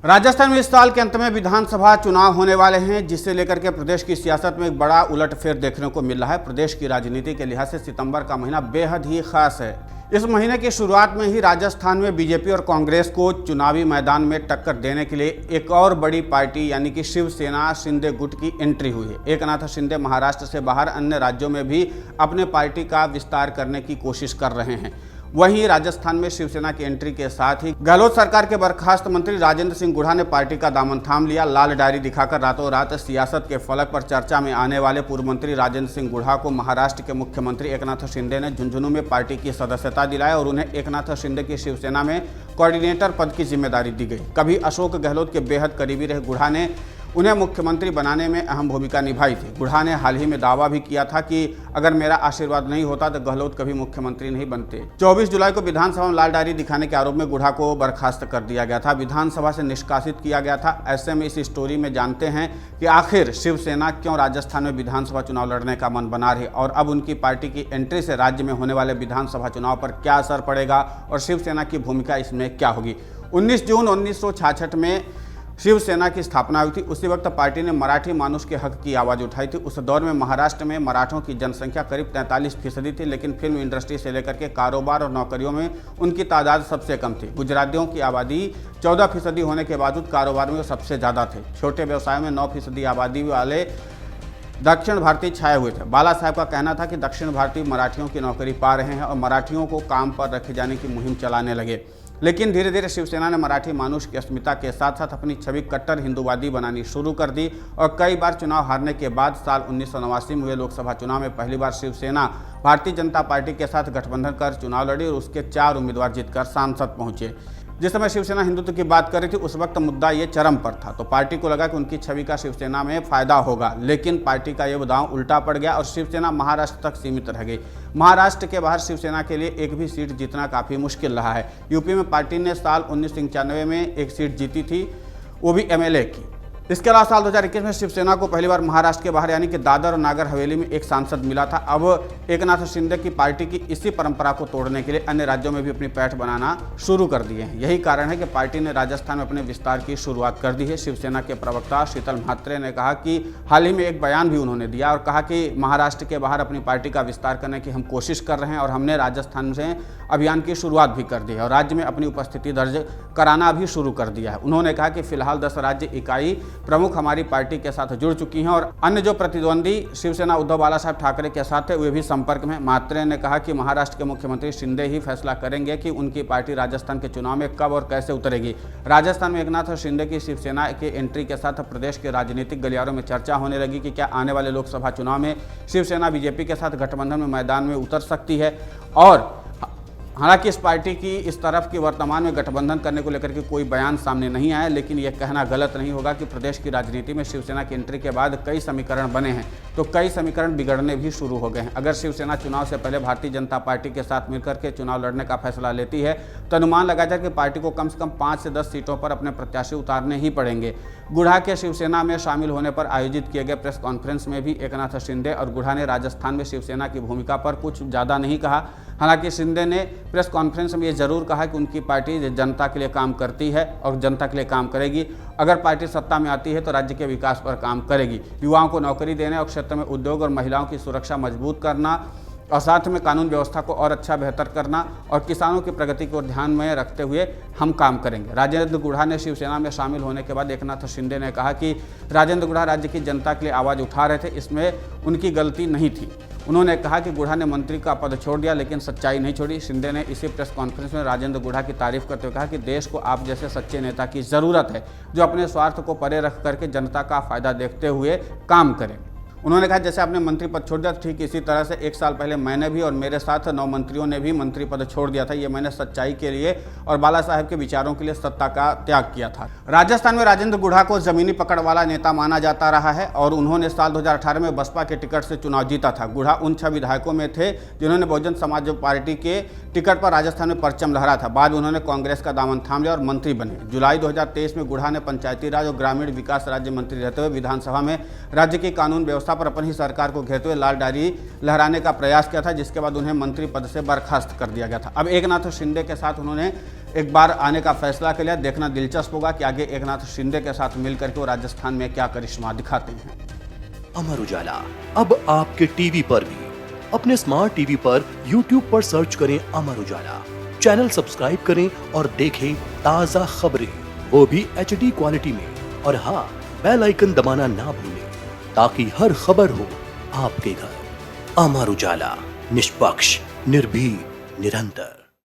राजस्थान में इस साल के अंत में विधानसभा चुनाव होने वाले हैं, जिससे लेकर के प्रदेश की सियासत में एक बड़ा उलटफेर देखने को मिल रहा है। प्रदेश की राजनीति के लिहाज से सितंबर का महीना बेहद ही खास है। इस महीने की शुरुआत में ही राजस्थान में बीजेपी और कांग्रेस को चुनावी मैदान में टक्कर देने के लिए एक और बड़ी पार्टी यानी कि शिवसेना शिंदे गुट की एंट्री हुई है। एकनाथ शिंदे महाराष्ट्र से बाहर अन्य राज्यों में भी अपने पार्टी का विस्तार करने की कोशिश कर रहे हैं। वहीं राजस्थान में शिवसेना की एंट्री के साथ ही गहलोत सरकार के बर्खास्त मंत्री राजेंद्र सिंह गुढ़ा ने पार्टी का दामन थाम लिया। लाल डायरी दिखाकर रातों रात सियासत के फलक पर चर्चा में आने वाले पूर्व मंत्री राजेंद्र सिंह गुढ़ा को महाराष्ट्र के मुख्यमंत्री एकनाथ शिंदे ने झुंझुनू में पार्टी की सदस्यता दिलाई और उन्हें एकनाथ शिंदे की शिवसेना में कोऑर्डिनेटर पद की जिम्मेदारी दी गई। कभी अशोक गहलोत के बेहद करीबी रहे गुढ़ा ने उन्हें मुख्यमंत्री बनाने में अहम भूमिका निभाई थी। गुढ़ा ने हाल ही में दावा भी किया था कि अगर मेरा आशीर्वाद नहीं होता तो गहलोत कभी मुख्यमंत्री नहीं बनते। 24 जुलाई को विधानसभा में लाल डायरी दिखाने के आरोप में गुढ़ा को बर्खास्त कर दिया गया था, विधानसभा से निष्कासित किया गया था। ऐसे में इस स्टोरी में जानते हैं कि आखिर शिवसेना क्यों राजस्थान में विधानसभा चुनाव लड़ने का मन बना रही और अब उनकी पार्टी की एंट्री से राज्य में होने वाले विधानसभा चुनाव पर क्या असर पड़ेगा और शिवसेना की भूमिका इसमें क्या होगी। 19 जून 1966 में शिवसेना की स्थापना हुई थी। उसी वक्त पार्टी ने मराठी मानुष के हक की आवाज़ उठाई थी। उस दौर में महाराष्ट्र में मराठों की जनसंख्या करीब 43% थी, लेकिन फिल्म इंडस्ट्री से लेकर के कारोबार और नौकरियों में उनकी तादाद सबसे कम थी। गुजरातियों की आबादी 14% होने के बावजूद कारोबार में वो सबसे ज़्यादा थे। छोटे व्यवसायों में 9% आबादी वाले दक्षिण भारतीय छाए हुए थे। बाला साहब का कहना था कि दक्षिण भारतीय मराठियों की नौकरी पा रहे हैं और मराठियों को काम पर रखे जाने की मुहिम चलाने लगे। लेकिन धीरे धीरे शिवसेना ने मराठी मानुष की अस्मिता के साथ साथ अपनी छवि कट्टर हिंदूवादी बनानी शुरू कर दी और कई बार चुनाव हारने के बाद साल 1989 में हुए लोकसभा चुनाव में पहली बार शिवसेना भारतीय जनता पार्टी के साथ गठबंधन कर चुनाव लड़ी और उसके 4 उम्मीदवार जीतकर सांसद पहुंचे। जिस समय शिवसेना हिंदुत्व की बात कर रही थी उस वक्त मुद्दा ये चरम पर था, तो पार्टी को लगा कि उनकी छवि का शिवसेना में फायदा होगा, लेकिन पार्टी का ये दांव उल्टा पड़ गया और शिवसेना महाराष्ट्र तक सीमित रह गई। महाराष्ट्र के बाहर शिवसेना के लिए एक भी सीट जीतना काफ़ी मुश्किल रहा है। यूपी में पार्टी ने साल 1991 में एक सीट जीती थी, वो भी एमएलए की। इसके अलावा साल 2021 में शिवसेना को पहली बार महाराष्ट्र के बाहर यानी कि दादर और नागर हवेली में एक सांसद मिला था। अब एकनाथ शिंदे की पार्टी की इसी परंपरा को तोड़ने के लिए अन्य राज्यों में भी अपनी पैठ बनाना शुरू कर दिए हैं। यही कारण है कि पार्टी ने राजस्थान में अपने विस्तार की शुरुआत कर दी है। शिवसेना के प्रवक्ता शीतल म्हात्रे ने कहा कि हाल ही में एक बयान भी उन्होंने दिया और कहा कि महाराष्ट्र के बाहर अपनी पार्टी का विस्तार करने की हम कोशिश कर रहे हैं और हमने राजस्थान से अभियान की शुरुआत भी कर दी है और राज्य में अपनी उपस्थिति दर्ज कराना भी शुरू कर दिया है। उन्होंने कहा कि फिलहाल 10 राज्य इकाई प्रमुख हमारी पार्टी के साथ जुड़ चुकी हैं और अन्य जो प्रतिद्वंदी शिवसेना उद्धव बाला साहब ठाकरे के साथ है वे भी संपर्क में। म्हात्रे ने कहा कि महाराष्ट्र के मुख्यमंत्री शिंदे ही फैसला करेंगे कि उनकी पार्टी राजस्थान के चुनाव में कब और कैसे उतरेगी। राजस्थान में एकनाथ शिंदे की शिवसेना के एंट्री के साथ प्रदेश के राजनीतिक गलियारों में चर्चा होने लगी कि क्या आने वाले लोकसभा चुनाव में शिवसेना बीजेपी के साथ गठबंधन में मैदान में उतर सकती है। और हालांकि इस पार्टी की इस तरफ की वर्तमान में गठबंधन करने को लेकर के कोई बयान सामने नहीं आया, लेकिन यह कहना गलत नहीं होगा कि प्रदेश की राजनीति में शिवसेना की एंट्री के बाद कई समीकरण बने हैं, तो कई समीकरण बिगड़ने भी शुरू हो गए हैं। अगर शिवसेना चुनाव से पहले भारतीय जनता पार्टी के साथ मिलकर के चुनाव लड़ने का फैसला लेती है तो अनुमान लगाया जाए कि पार्टी को कम से कम 5 से 10 सीटों पर अपने प्रत्याशी उतारने ही पड़ेंगे। गुढ़ा के शिवसेना में शामिल होने पर आयोजित किए गए प्रेस कॉन्फ्रेंस में भी एकनाथ शिंदे और गुढ़ा ने राजस्थान में शिवसेना की भूमिका पर कुछ ज़्यादा नहीं कहा। हालांकि शिंदे ने प्रेस कॉन्फ्रेंस में ये जरूर कहा कि उनकी पार्टी जनता के लिए काम करती है और जनता के लिए काम करेगी। अगर पार्टी सत्ता में आती है तो राज्य के विकास पर काम करेगी, युवाओं को नौकरी देने और क्षेत्र में उद्योग और महिलाओं की सुरक्षा मजबूत करना और साथ में कानून व्यवस्था को और अच्छा बेहतर करना और किसानों की प्रगति को ध्यान में रखते हुए हम काम करेंगे। राजेंद्र गुढ़ा ने शिवसेना में शामिल होने के बाद एकनाथ शिंदे ने कहा कि राजेंद्र गुढ़ा राज्य की जनता के लिए आवाज़ उठा रहे थे, इसमें उनकी गलती नहीं थी। उन्होंने कहा कि गुढ़ा ने मंत्री का पद छोड़ दिया लेकिन सच्चाई नहीं छोड़ी। शिंदे ने इसी प्रेस कॉन्फ्रेंस में राजेंद्र गुढ़ा की तारीफ करते हुए कहा कि देश को आप जैसे सच्चे नेता की ज़रूरत है जो अपने स्वार्थ को परे रख करके जनता का फायदा देखते हुए काम करें। उन्होंने कहा जैसे आपने मंत्री पद छोड़ दिया, ठीक इसी तरह से 1 साल पहले मैंने भी और मेरे साथ 9 मंत्रियों ने भी मंत्री पद छोड़ दिया था। ये मैंने सच्चाई के लिए और बाला साहब के विचारों के लिए सत्ता का त्याग किया था। राजस्थान में राजेंद्र गुढ़ा को जमीनी पकड़ वाला नेता माना जाता रहा है और उन्होंने साल 2018 में बसपा के टिकट से चुनाव जीता था। गुढ़ा उन 6 विधायकों में थे जिन्होंने बहुजन समाज पार्टी के टिकट पर राजस्थान में परचम लहरा था। बाद में उन्होंने कांग्रेस का दामन थाम लिया और मंत्री बने। जुलाई 2023 में गुढ़ा ने पंचायती राज और ग्रामीण विकास राज्य मंत्री रहते हुए विधानसभा में राज्य की कानून व्यवस्था पर अपनी सरकार को घेरते हुए लाल डायरी लहराने का प्रयास किया था, जिसके बाद उन्हें मंत्री पद से बर्खास्त कर दिया गया था। अब एकनाथ शिंदे के साथ उन्होंने एक बार आने का फैसला किया। देखना दिलचस्प होगा कि आगे एकनाथ शिंदे के साथ मिलकर के वो राजस्थान में क्या करिश्मा दिखाते हैं। अमर उजाला अब आपके टीवी पर भी। अपने स्मार्ट टीवी पर YouTube पर सर्च करें अमर उजाला, चैनल सब्सक्राइब करें और देखें ताजा खबरें, वो भी HD क्वालिटी में। और हाँ, बेल आइकन दबाना ना भूलें ताकि हर खबर हो आपके घर। अमर उजाला, निष्पक्ष, निर्भीक, निरंतर।